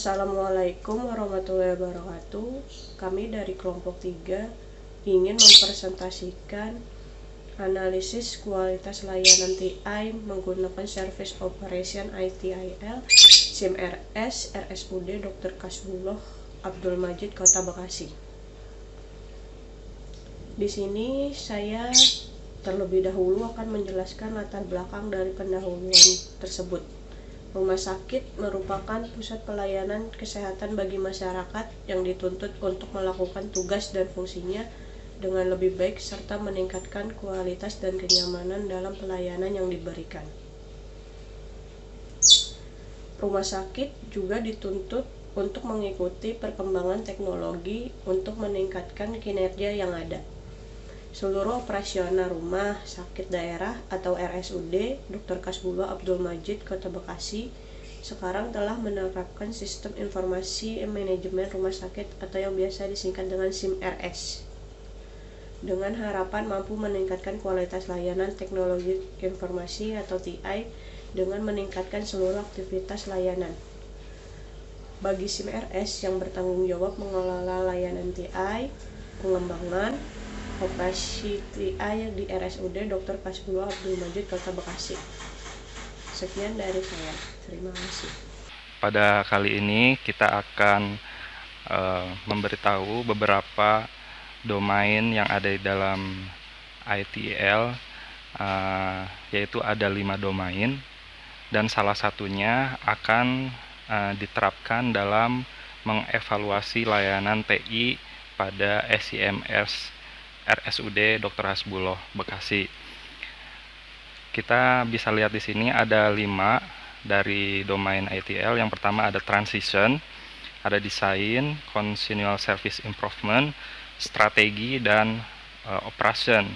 Assalamualaikum warahmatullahi wabarakatuh. Kami dari kelompok 3 ingin mempresentasikan analisis kualitas layanan TI menggunakan Service Operation ITIL SIM-RS RSUD Dr. Kasbullah Abdul Majid Kota Bekasi. Di sini saya terlebih dahulu akan menjelaskan latar belakang dari pendahuluan tersebut. Rumah sakit merupakan pusat pelayanan kesehatan bagi masyarakat yang dituntut untuk melakukan tugas dan fungsinya dengan lebih baik serta meningkatkan kualitas dan kenyamanan dalam pelayanan yang diberikan. Rumah sakit juga dituntut untuk mengikuti perkembangan teknologi untuk meningkatkan kinerja yang ada. Seluruh operasional rumah sakit daerah atau RSUD Dr. Kasbullah Abdul Majid Kota Bekasi sekarang telah menerapkan sistem informasi manajemen rumah sakit atau yang biasa disingkat dengan SIM-RS dengan harapan mampu meningkatkan kualitas layanan teknologi informasi atau TI dengan meningkatkan seluruh aktivitas layanan. Bagi SIM-RS yang bertanggung jawab mengelola layanan TI, pengembangan, operasi TI di RSUD Dr. Kasbullah Abdul Majid Kota Bekasi. Sekian dari saya. Terima kasih. Pada kali ini kita akan memberitahu beberapa domain yang ada di dalam ITIL, yaitu ada 5 domain, dan salah satunya akan diterapkan dalam mengevaluasi layanan TI pada SIMS RSUD Dr. Hasbullah Bekasi. Kita bisa lihat di sini ada 5 dari domain ITL. Yang pertama ada transition, ada design, continual service improvement, strategi, dan operation.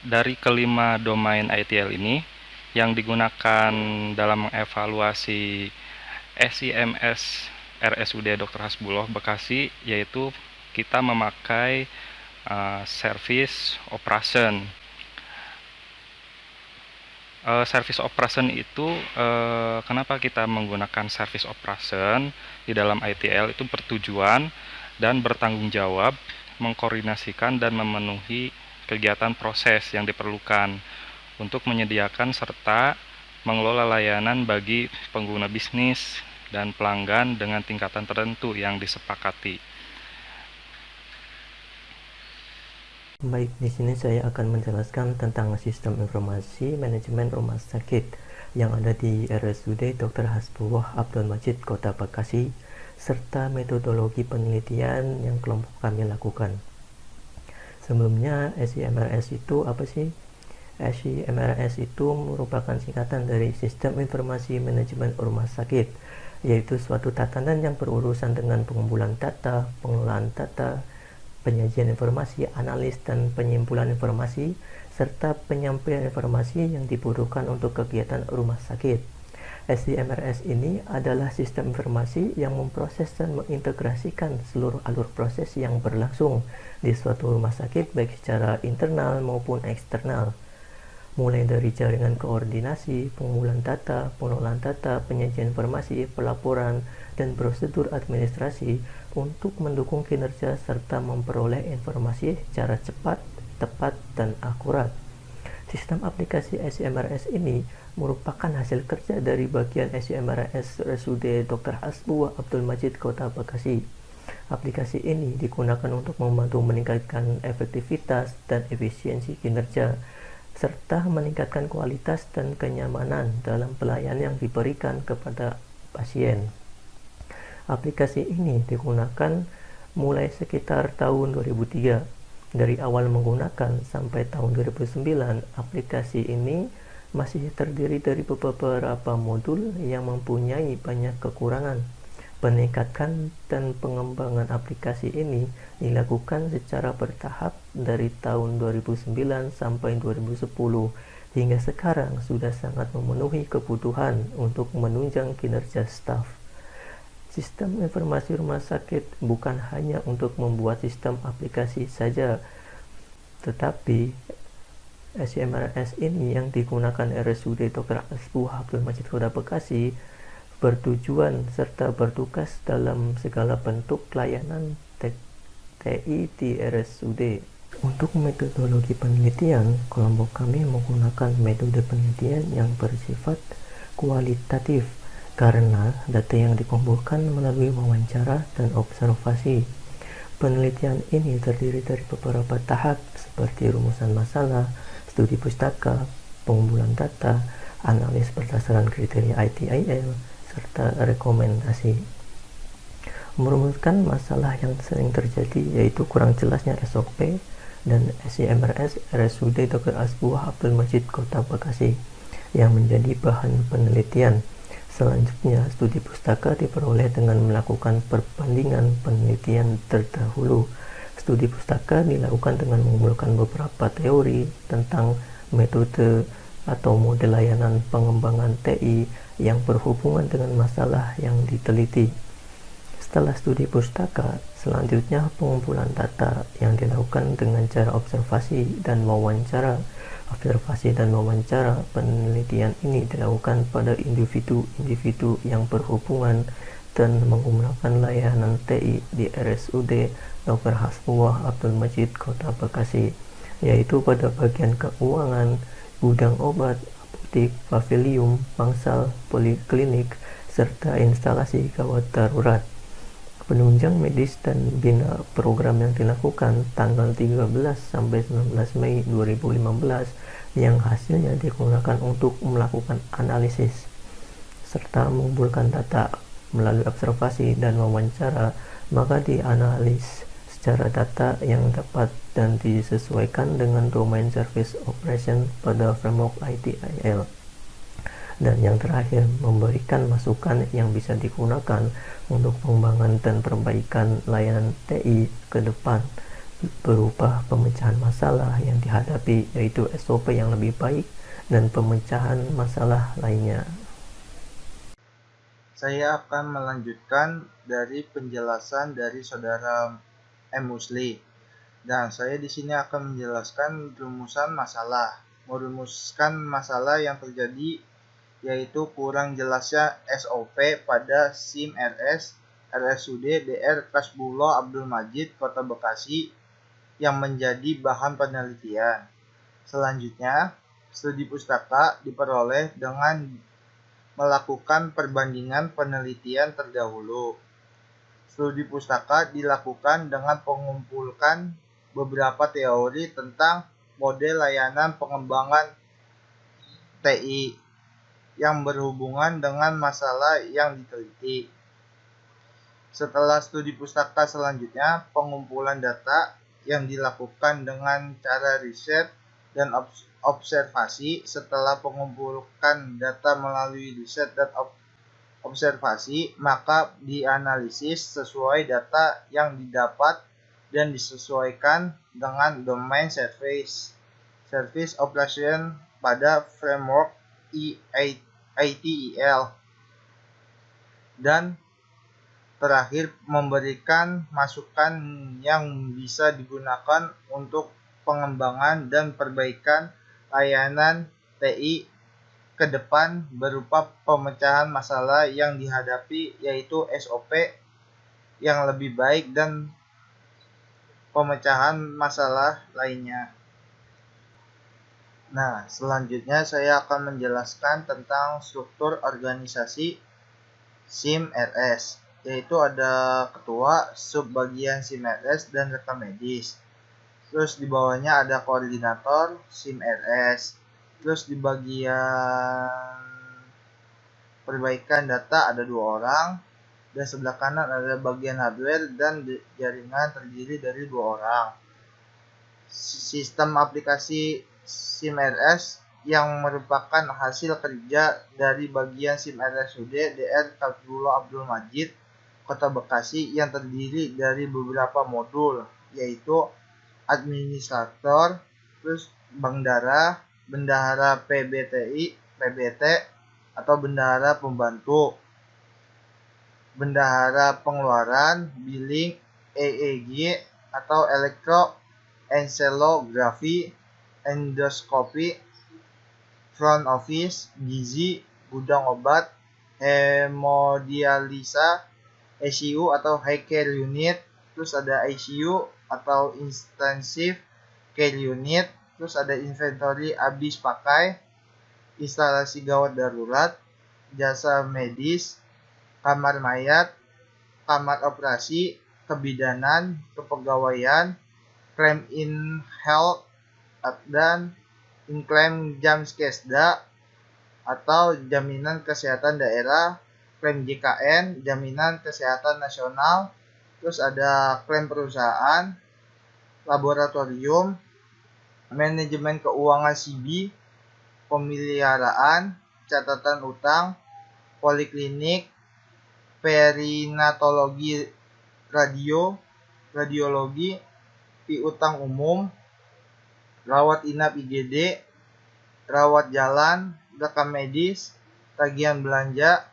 Dari kelima domain ITL ini yang digunakan dalam mengevaluasi SIMS RSUD Dr. Hasbullah Bekasi, yaitu kita memakai service operation. Service operation itu kenapa kita menggunakan service operation di dalam ITL itu bertujuan dan bertanggung jawab mengkoordinasikan dan memenuhi kegiatan proses yang diperlukan untuk menyediakan serta mengelola layanan bagi pengguna bisnis dan pelanggan dengan tingkatan tertentu yang disepakati. Baik, di sini saya akan menjelaskan tentang sistem informasi manajemen rumah sakit yang ada di RSUD Dr. Hasbullah Abdul Majid Kota Bekasi serta metodologi penelitian yang kelompok kami lakukan. Sebelumnya, SIMRS itu apa sih? SIMRS itu merupakan singkatan dari Sistem Informasi Manajemen Rumah Sakit, yaitu suatu tatanan yang berurusan dengan pengumpulan data, pengelolaan data, penyajian informasi, analis dan penyimpulan informasi, serta penyampaian informasi yang dibutuhkan untuk kegiatan rumah sakit. SIMRS ini adalah sistem informasi yang memproses dan mengintegrasikan seluruh alur proses yang berlangsung di suatu rumah sakit baik secara internal maupun eksternal, mulai dari jaringan koordinasi, pengumpulan data, pengelolaan data, penyajian informasi, pelaporan, dan prosedur administrasi untuk mendukung kinerja serta memperoleh informasi secara cepat, tepat, dan akurat. Sistem aplikasi SIMRS ini merupakan hasil kerja dari bagian SIMRS RSUD Dr. Hasbullah Abdul Majid Kota Bekasi. Aplikasi ini digunakan untuk membantu meningkatkan efektivitas dan efisiensi kinerja serta meningkatkan kualitas dan kenyamanan dalam pelayanan yang diberikan kepada pasien. Aplikasi ini digunakan mulai sekitar tahun 2003. Dari awal menggunakan sampai tahun 2009, aplikasi ini masih terdiri dari beberapa modul yang mempunyai banyak kekurangan. Peningkatan dan pengembangan aplikasi ini dilakukan secara bertahap dari tahun 2009 sampai 2010 hingga sekarang sudah sangat memenuhi kebutuhan untuk menunjang kinerja staf. Sistem informasi rumah sakit bukan hanya untuk membuat sistem aplikasi saja, tetapi SIMRS ini yang digunakan RSUD Dr. Hasbullah Abdul Majid Kota Bekasi bertujuan serta bertugas dalam segala bentuk layanan TI di RSUD. Untuk metodologi penelitian, kelompok kami menggunakan metode penelitian yang bersifat kualitatif karena data yang dikumpulkan melalui wawancara dan observasi. Penelitian ini terdiri dari beberapa tahap seperti rumusan masalah, studi pustaka, pengumpulan data, analis berdasarkan kriteria ITIL, serta rekomendasi. Merumuskan masalah yang sering terjadi yaitu kurang jelasnya SOP dan SIMRS RSUD Dr. Hasbuah Abdul Majid Kota Bekasi yang menjadi bahan penelitian. Selanjutnya, studi pustaka diperoleh dengan melakukan perbandingan penelitian terdahulu. Studi pustaka dilakukan dengan mengumpulkan beberapa teori tentang metode atau model layanan pengembangan TI yang berhubungan dengan masalah yang diteliti. Setelah studi pustaka, selanjutnya pengumpulan data yang dilakukan dengan cara observasi dan wawancara. Observasi dan wawancara penelitian ini dilakukan pada individu-individu yang berhubungan dan menggunakan layanan TI di RSUD Dr. Hasbuah Abdul Majid Kota Bekasi, yaitu pada bagian keuangan, gudang obat, apotik, pavilium, bangsal, poliklinik, serta instalasi gawat darurat. Penunjang medis dan bina program yang dilakukan tanggal 13 sampai 19 Mei 2015 yang hasilnya digunakan untuk melakukan analisis serta mengumpulkan data melalui observasi dan wawancara, maka dianalisis secara data yang dapat dan disesuaikan dengan domain service operation pada framework ITIL. Dan yang terakhir, memberikan masukan yang bisa digunakan untuk pengembangan dan perbaikan layanan TI ke depan berupa pemecahan masalah yang dihadapi, yaitu SOP yang lebih baik dan pemecahan masalah lainnya. Saya akan melanjutkan dari penjelasan dari saudara M. Musli, dan saya di sini akan menjelaskan rumusan masalah. Merumuskan masalah yang terjadi yaitu kurang jelasnya SOP pada SIMRS RSUD Dr. Hasbuah Abdul Majid Kota Bekasi yang menjadi bahan penelitian. Selanjutnya, studi pustaka diperoleh dengan melakukan perbandingan penelitian terdahulu. Studi pustaka dilakukan dengan mengumpulkan beberapa teori tentang model layanan pengembangan TI yang berhubungan dengan masalah yang diteliti. Setelah studi pustaka, selanjutnya pengumpulan data yang dilakukan dengan cara riset dan observasi. Setelah mengumpulkan data melalui riset dan observasi, maka dianalisis sesuai data yang didapat dan disesuaikan dengan domain service operation pada framework ITIL. Dan terakhir, memberikan masukan yang bisa digunakan untuk pengembangan dan perbaikan layanan TI ke depan berupa pemecahan masalah yang dihadapi, yaitu SOP yang lebih baik dan pemecahan masalah lainnya. Nah, selanjutnya saya akan menjelaskan tentang struktur organisasi SIMRS, yaitu ada ketua, subbagian SIMRS, dan rekam medis. Terus di bawahnya ada koordinator SIMRS. Terus di bagian perbaikan data ada 2 orang, dan sebelah kanan ada bagian hardware dan jaringan terdiri dari 2 orang. Sistem aplikasi SIMRS yang merupakan hasil kerja dari bagian SIMRS Dr. Hasbuah Abdul Majid Kota Bekasi yang terdiri dari beberapa modul, yaitu administrator, terus bendahara PBT atau bendahara pembantu, bendahara pengeluaran, billing, EEG atau elektroencephalografi, endoskopi, front office, gizi, gudang obat, hemodialisa, ICU atau high care unit, terus ada ICU atau intensive care unit, terus ada inventory habis pakai, instalasi gawat darurat, jasa medis, kamar mayat, kamar operasi, kebidanan, kepegawaian, claim in health, dan in-claim Jamskesda atau jaminan kesehatan daerah, klaim JKN, jaminan kesehatan nasional, terus ada klaim perusahaan, laboratorium, manajemen keuangan CB, pemeliharaan, catatan utang, poliklinik, perinatologi, radiologi, piutang umum, rawat inap IGD, rawat jalan, rekam medis, tagihan belanja,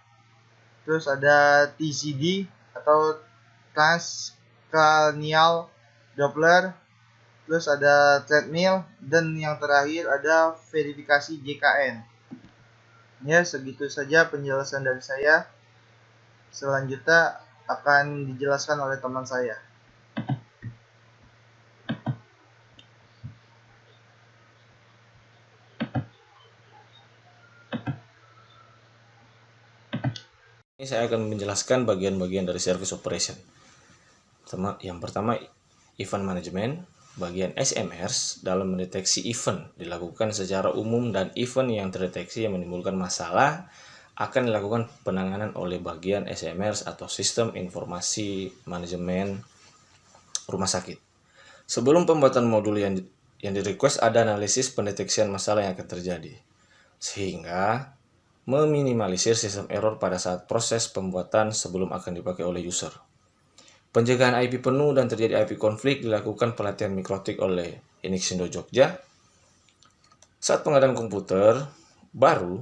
terus ada TCD atau transcranial Doppler, terus ada treadmill, dan yang terakhir ada verifikasi JKN. Ya, segitu saja penjelasan dari saya. Selanjutnya akan dijelaskan oleh teman saya. Ini saya akan menjelaskan bagian-bagian dari service operation. Yang pertama, event management. Bagian SMRs dalam mendeteksi event dilakukan secara umum, dan event yang terdeteksi yang menimbulkan masalah akan dilakukan penanganan oleh bagian SMRs atau Sistem Informasi Manajemen Rumah Sakit. Sebelum pembuatan modul yang di-request, ada analisis pendeteksian masalah yang akan terjadi, sehingga meminimalisir sistem error pada saat proses pembuatan sebelum akan dipakai oleh user. Penjagaan IP penuh dan terjadi IP konflik dilakukan pelatihan mikrotik oleh Inixindo Jogja. Saat pengadaan komputer baru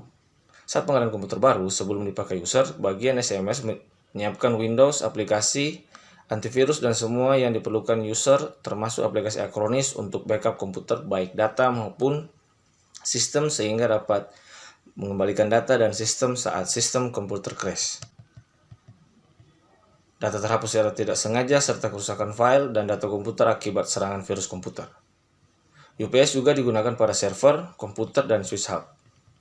sebelum dipakai user, bagian SMS menyiapkan Windows, aplikasi, antivirus, dan semua yang diperlukan user, termasuk aplikasi akronis untuk backup komputer baik data maupun sistem, sehingga dapat mengembalikan data dan sistem saat sistem komputer crash. Data terhapus secara tidak sengaja, serta kerusakan file dan data komputer akibat serangan virus komputer. UPS juga digunakan pada server, komputer, dan switch hub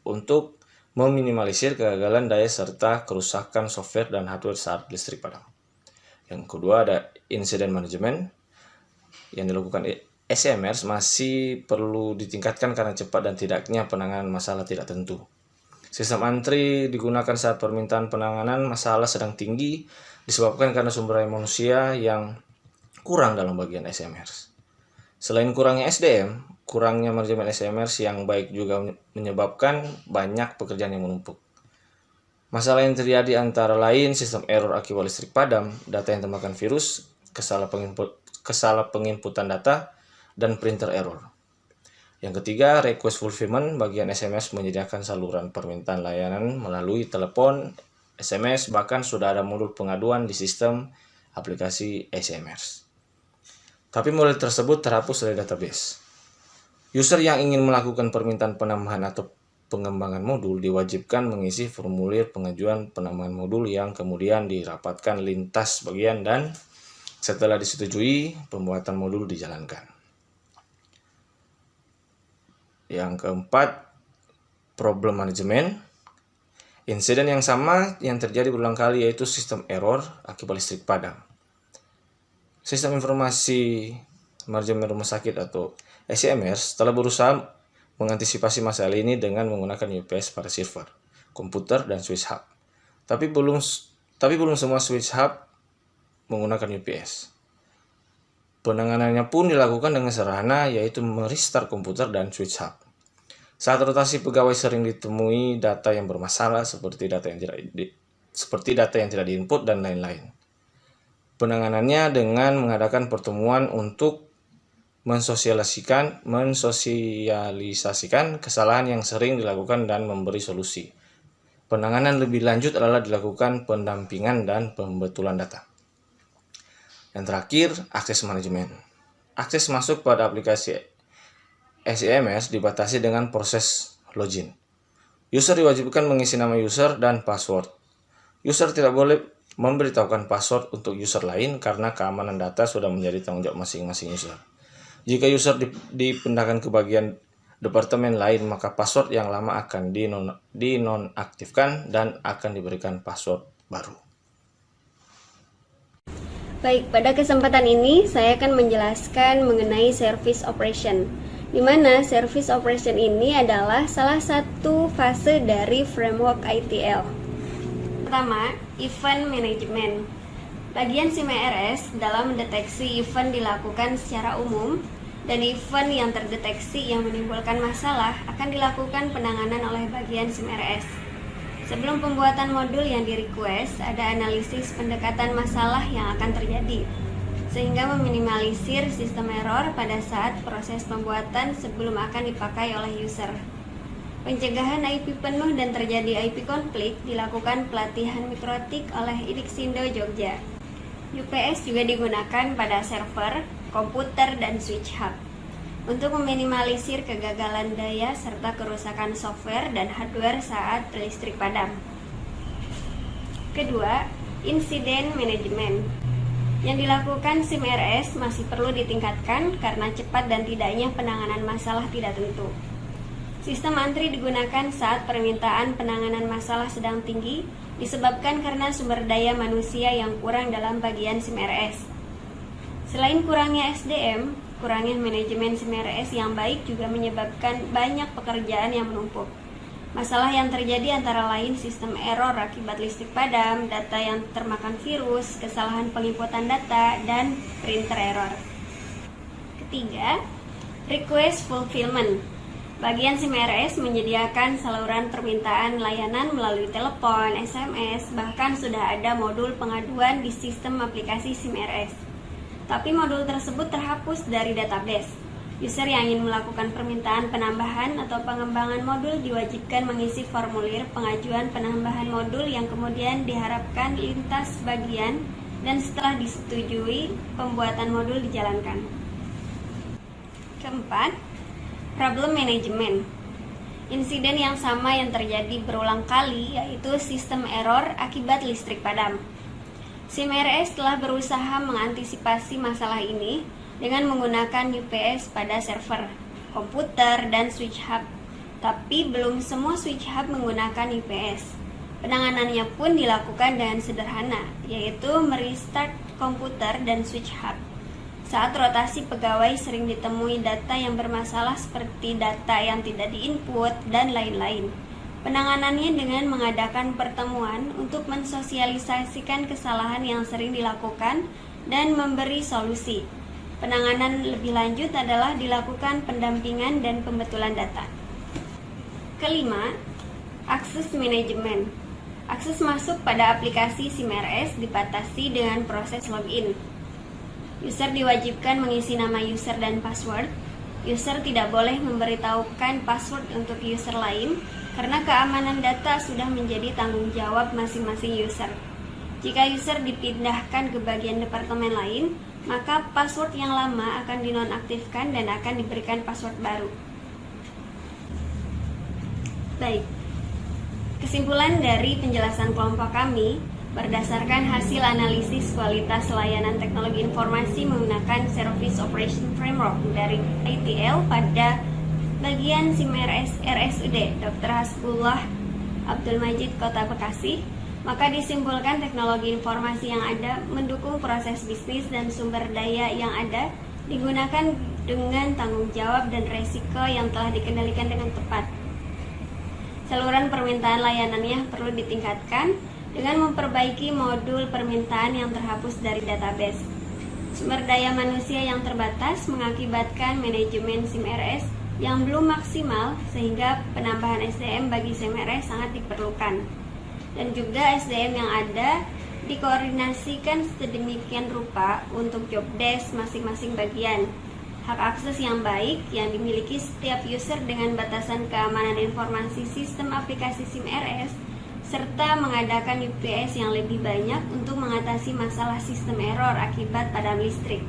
untuk meminimalisir kegagalan daya serta kerusakan software dan hardware saat listrik padam. Yang kedua ada incident management. Yang dilakukan SMRs masih perlu ditingkatkan karena cepat dan tidaknya penanganan masalah tidak tentu. Sistem antri digunakan saat permintaan penanganan masalah sedang tinggi, disebabkan karena sumber daya manusia yang kurang dalam bagian SMRs. Selain kurangnya SDM, kurangnya manajemen SMRs yang baik juga menyebabkan banyak pekerjaan yang menumpuk. Masalah yang terjadi antara lain sistem error akibat listrik padam, data yang termakan virus, kesalah penginputan data, dan printer error. Yang ketiga, request fulfillment. Bagian SMS menyediakan saluran permintaan layanan melalui telepon, SMS, bahkan sudah ada modul pengaduan di sistem aplikasi SMRs. Tapi modul tersebut terhapus dari database. User yang ingin melakukan permintaan penambahan atau pengembangan modul diwajibkan mengisi formulir pengajuan penambahan modul yang kemudian dirapatkan lintas bagian, dan setelah disetujui, pembuatan modul dijalankan. Yang keempat, problem management. Insiden yang sama yang terjadi berulang kali, yaitu sistem error akibat listrik padam. Sistem Informasi Manajemen Rumah Sakit atau SMRs telah berusaha mengantisipasi masalah ini dengan menggunakan UPS pada server, komputer, dan switch hub. Tapi belum semua switch hub menggunakan UPS. Penanganannya pun dilakukan dengan sederhana, yaitu merestart komputer dan switch hub. Saat rotasi pegawai sering ditemui data yang bermasalah seperti data yang tidak diinput dan lain-lain. Penanganannya dengan mengadakan pertemuan untuk mensosialisasikan kesalahan yang sering dilakukan dan memberi solusi. Penanganan lebih lanjut adalah dilakukan pendampingan dan pembetulan data. Yang terakhir, akses manajemen. Akses masuk pada aplikasi SMRs dibatasi dengan proses login. User diwajibkan mengisi nama user dan password. User tidak boleh memberitahukan password untuk user lain karena keamanan data sudah menjadi tanggung jawab masing-masing user. Jika user dipindahkan ke bagian departemen lain, maka password yang lama akan dinonaktifkan dan akan diberikan password baru. Baik, pada kesempatan ini saya akan menjelaskan mengenai service operation, di mana service operation ini adalah salah satu fase dari framework ITL. Pertama, event management. Bagian SIM-ERS dalam mendeteksi event dilakukan secara umum, dan event yang terdeteksi yang menimbulkan masalah akan dilakukan penanganan oleh bagian SIM-ERS. Sebelum pembuatan modul yang di-request, ada analisis pendekatan masalah yang akan terjadi, sehingga meminimalisir sistem error pada saat proses pembuatan sebelum akan dipakai oleh user. Pencegahan IP penuh dan terjadi IP konflik dilakukan pelatihan mikrotik oleh Idixindo Jogja. UPS juga digunakan pada server, komputer, dan switch hub untuk meminimalisir kegagalan daya serta kerusakan software dan hardware saat listrik padam. Kedua, insiden manajemen. Yang dilakukan SIM-ERS masih perlu ditingkatkan karena cepat dan tidaknya penanganan masalah tidak tentu. Sistem antri digunakan saat permintaan penanganan masalah sedang tinggi disebabkan karena sumber daya manusia yang kurang dalam bagian SIM-ERS. Selain kurangnya SDM, kurangnya manajemen SIM-ERS yang baik juga menyebabkan banyak pekerjaan yang menumpuk. Masalah yang terjadi antara lain sistem error akibat listrik padam, data yang termakan virus, kesalahan penginputan data, dan printer error. Ketiga, request fulfillment. Bagian SIM-ERS menyediakan saluran permintaan layanan melalui telepon, SMS, bahkan sudah ada modul pengaduan di sistem aplikasi SIM-ERS. Tapi modul tersebut terhapus dari database. User yang ingin melakukan permintaan penambahan atau pengembangan modul diwajibkan mengisi formulir pengajuan penambahan modul yang kemudian diharapkan lintas bagian dan setelah disetujui, pembuatan modul dijalankan. Keempat, problem management. Insiden yang sama yang terjadi berulang kali yaitu sistem error akibat listrik padam. SIM-ERS telah berusaha mengantisipasi masalah ini dengan menggunakan UPS pada server, komputer, dan switch hub. Tapi belum semua switch hub menggunakan UPS. Penanganannya pun dilakukan dengan sederhana, yaitu merestart komputer dan switch hub. Saat rotasi pegawai sering ditemui data yang bermasalah seperti data yang tidak diinput dan lain-lain. Penanganannya dengan mengadakan pertemuan untuk mensosialisasikan kesalahan yang sering dilakukan dan memberi solusi. Penanganan lebih lanjut adalah dilakukan pendampingan dan pembetulan data. Kelima, akses manajemen. Akses masuk pada aplikasi SIM-ERS dibatasi dengan proses login. User diwajibkan mengisi nama user dan password. User tidak boleh memberitahukan password untuk user lain karena keamanan data sudah menjadi tanggung jawab masing-masing user. Jika user dipindahkan ke bagian departemen lain, maka password yang lama akan dinonaktifkan dan akan diberikan password baru. Baik, kesimpulan dari penjelasan kelompok kami berdasarkan hasil analisis kualitas layanan teknologi informasi menggunakan Service Operation Framework dari ITL pada bagian SIM-ERS RSUD Dr. Hasbullah Abdul Majid Kota Bekasi, maka disimpulkan teknologi informasi yang ada mendukung proses bisnis dan sumber daya yang ada digunakan dengan tanggung jawab dan resiko yang telah dikendalikan dengan tepat. Saluran permintaan layanannya perlu ditingkatkan dengan memperbaiki modul permintaan yang terhapus dari database. Sumber daya manusia yang terbatas mengakibatkan manajemen SIM-ERS yang belum maksimal sehingga penambahan SDM bagi SIM-ERS sangat diperlukan. Dan juga SDM yang ada dikoordinasikan sedemikian rupa untuk job desk masing-masing bagian. Hak akses yang baik yang dimiliki setiap user dengan batasan keamanan informasi sistem aplikasi SIM-ERS serta mengadakan UPS yang lebih banyak untuk mengatasi masalah sistem error akibat padam listrik.